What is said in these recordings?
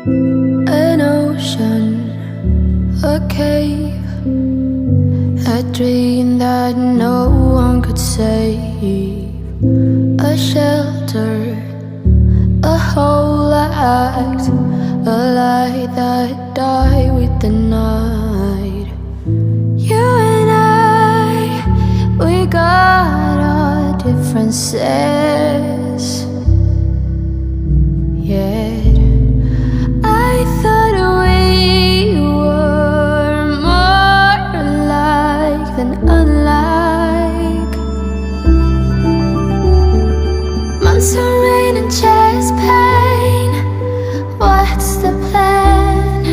An ocean, a cave, a dream that no one could save, a shelter, a whole act, a light that died with the night. You and I, we got our differences, yet I thought we were more alike than unlike. Months of rain and chest pain, what's the plan?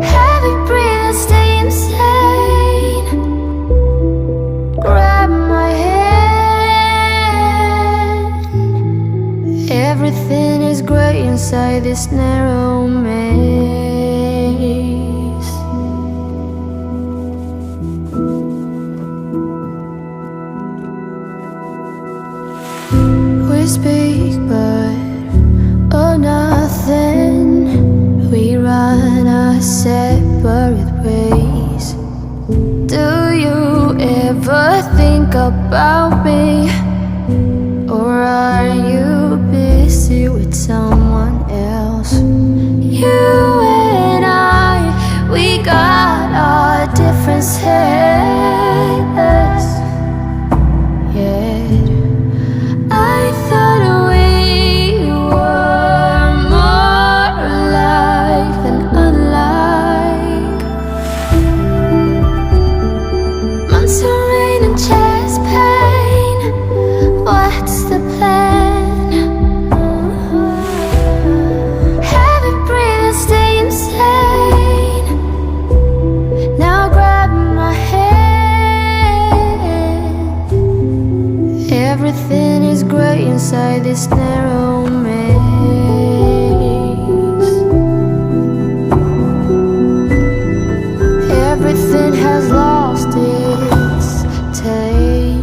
Heavy breathing, stay insane. Grab my hand. Everything is great inside this narrow maze. We speak but oh nothing. We run our separate ways. Do you ever think about me? Or are you busy with someone else? You and I, we got our differences, yet I thought we were more alike than unlike. Months of rain and chest pain, what's the plan? Heavy breathing, stay insane. Now grab my hand. Everything is great inside this narrow maze. Everything has lost its taste.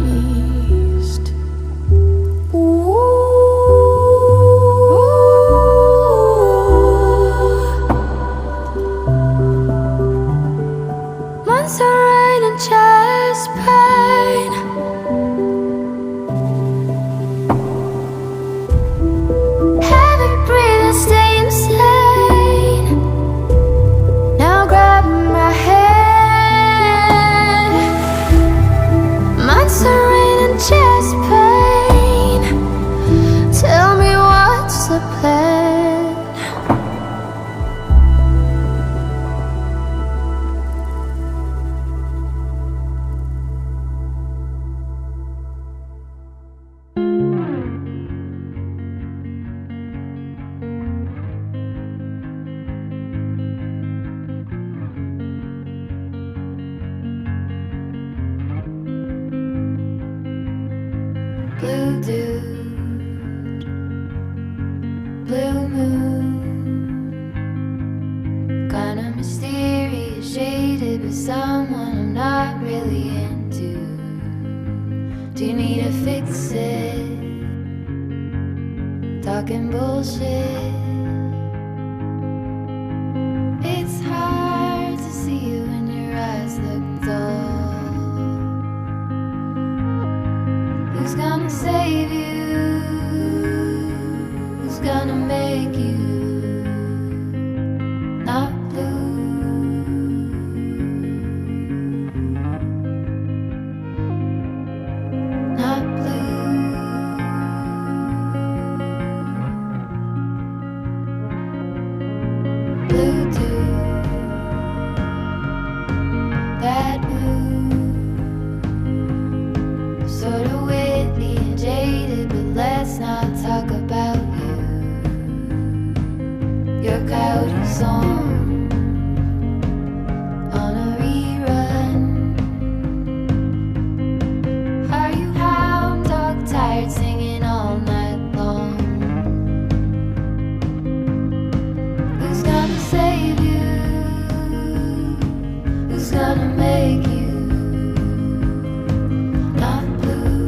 Months of rain and chest pain, heavy breathing, stay insane. Now grab my hand. Months of rain and chest pain, tell me what's the plan? Blue dude, blue moon, kinda mysterious, shaded with someone I'm not really into. Do you need to fix it? Talking bullshit. It's hard to see you when your eyes look dull. Who's gonna save you? Who's gonna make you not blue? Not blue. Blue dude, bad mood, sorta witty and jaded, but let's not talk about you. Your coyote song on a rerun. Are you hound dog tired, singing all night long? Who's gonna save you? Who's gonna make you not blue?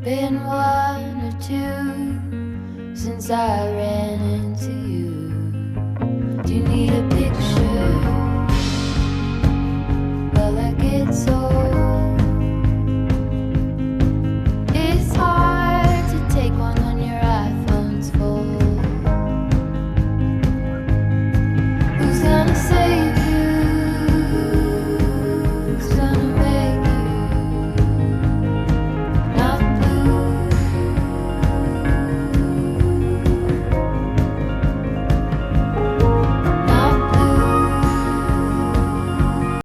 been one or two since I ran